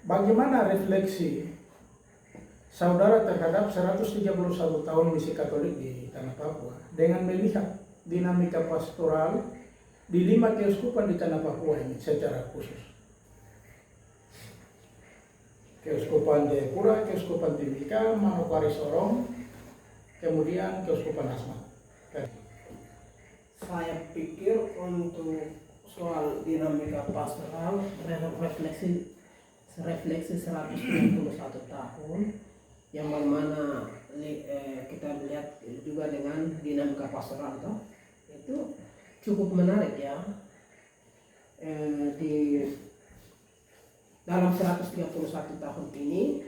Bagaimana refleksi saudara terhadap 131 tahun misi Katolik di Tanah Papua dengan melihat dinamika pastoral di 5 keuskupan di Tanah Papua ini secara khusus? Keuskupan Jayapura, Keuskupan Timika, Manokwari Sorong, kemudian Keuskupan Asmat. Saya pikir untuk soal dinamika pastoral refleksi 131 tahun yang mana kita lihat juga dengan dinamika pastoral itu cukup menarik ya. Di dalam 131 tahun ini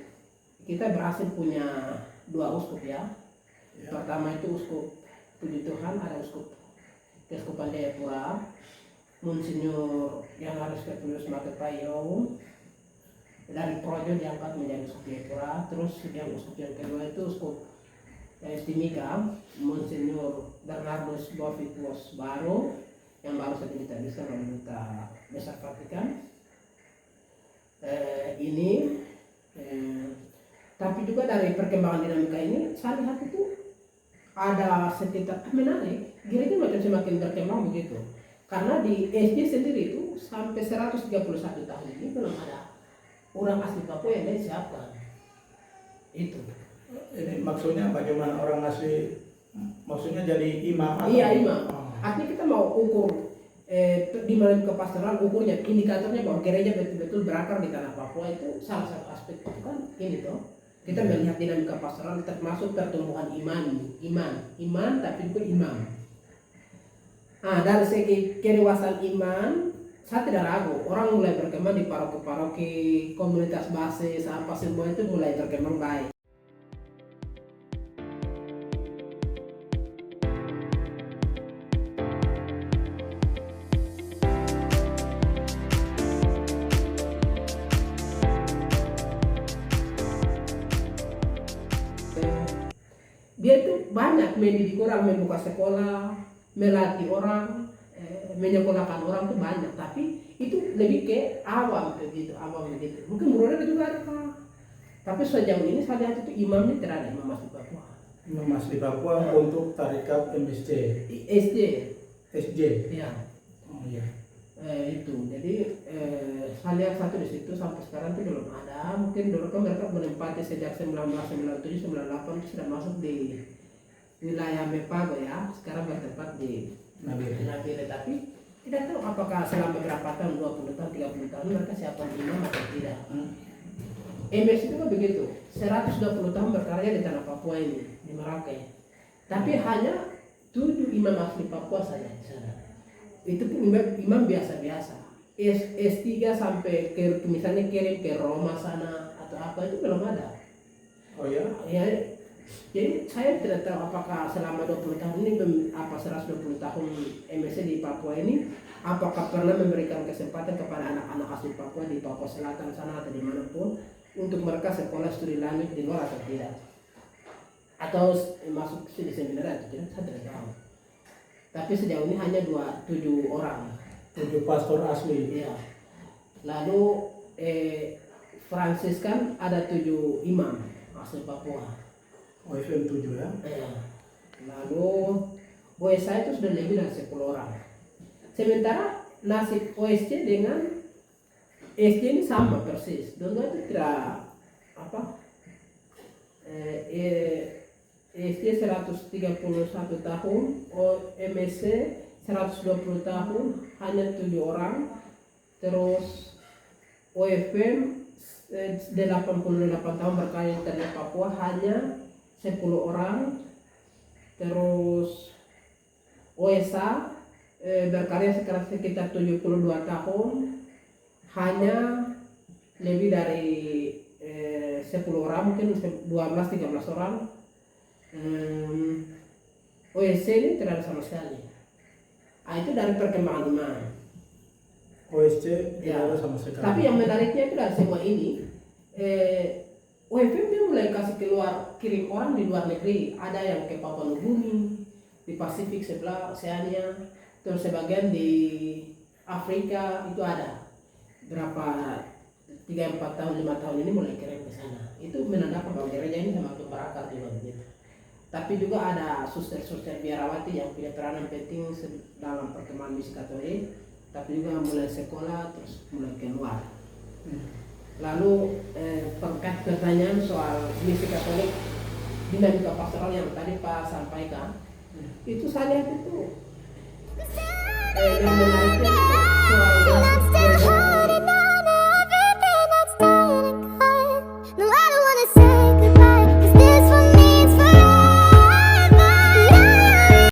kita berhasil punya 2 uskup ya. Pertama itu uskup Puji Tuhan, ada uskup Keuskupan Jayapura, Monsinyur yang harus Tertulius Matepayong dari Projo diangkat menjadi uskup Jayapura. Terus yang uskup yang kedua itu uskup Timika, Monsinyur Bernardus Bovitus Baro yang baru saja kita bisa meminta Besar Vatikan. Tapi juga dari perkembangan dinamika ini saya lihat itu ada sekitar menarik, gereja macam semakin berkembang begitu. Karena di SD sendiri itu sampai 131 tahun ini belum ada orang asli Papua yang disiapkan. Itu. Ini maksudnya bagaimana orang asli, maksudnya jadi imam? Iya, imam. Artinya kita mau ukur di mana ke pastoral, ukurnya indikatornya bahwa gereja betul-betul berakar di Tanah Papua itu salah satu aspek itu kan ini toh. Kita melihat dinamika pastoral termasuk pertumbuhan iman tapi juga imam. Dari segi kedewasaan iman, saya tidak ragu orang mulai berkembang di paroki-paroki, komunitas basis, apa semua itu mulai berkembang baik. Dia itu banyak mendidik orang, membuka sekolah, melatih orang, menyekolahkan orang itu banyak, tapi itu lebih ke awam begitu. Mungkin menurutnya juga ada tapi sejauh ini saya lihat itu imamnya tidak ada, imam asli Papua. Imam asli Papua untuk tarekat MSC. SJ. Ya. Oh iya. Itu jadi saya lihat satu di situ sampai sekarang itu belum ada. Mungkin dulu kan mereka menempati sejak 1997 98 sudah masuk di wilayah Mepago ya, sekarang bertempat di Nabire. Tapi tidak tahu apakah selama berapa tahun, 20 tahun, 30 tahun mereka siapkan imam atau tidak. MS itu kan begitu, 120 tahun berkarya di Tanah Papua ini, di Merauke. Tapi hanya 7 imam asli Papua saja di sana. Itu pun imam biasa-biasa. S3 sampai ke misalnya kirim ke Roma sana atau apa itu belum ada. Oh ya? Ya, jadi saya tidak tahu apakah selama 20 tahun ini 120 tahun MSC di Papua ini apakah pernah memberikan kesempatan kepada anak-anak asli Papua di Papua Selatan sana atau dimanapun untuk mereka sekolah studi lanjut di luar atau tidak, atau masuk di seminar atau tidak, saya tidak tahu. Tapi sejauh ini hanya 7 orang. 7 pastor asli. Iya. Lalu Fransiskan ada 7 imam asli Papua. OFM 7 ya. Iya. Lalu OSA itu sudah lebih dari 10 orang. Sementara nasib OSC dengan SC ini sama persis. Dua itu tidak SC 131 tahun, MSC 120 tahun, hanya 7 orang. Terus OFM 88 tahun berkarya di Papua, hanya 10 orang. Terus OSA berkarya sekarang sekitar 72 tahun, hanya lebih dari 10 orang, mungkin 12-13 orang. OSC ini tidak ada sama sekali. Itu dari perkembangan iman. OSC tidak Ya. ada sama sekali. Tapi yang menariknya itu dari semua ini, OFM dia mulai kasih kirim orang di luar negeri. Ada yang ke Papua Nugini, di Pasifik sebelah Oseania, terus sebagian di Afrika itu ada berapa 3-4 tahun 5 tahun ini mulai kirim ke sana. Itu menandakan bahwa gereja ini semakin berakar juga begitu. Tapi juga ada suster-suster biarawati yang punya peranan penting dalam perkembangan misi Katolik, tapi juga mulai sekolah terus mulai keluar. Lalu terkait pertanyaan soal misi Katolik dinamika pastoral yang tadi Pak sampaikan, itu saya lihat itu yang menariknya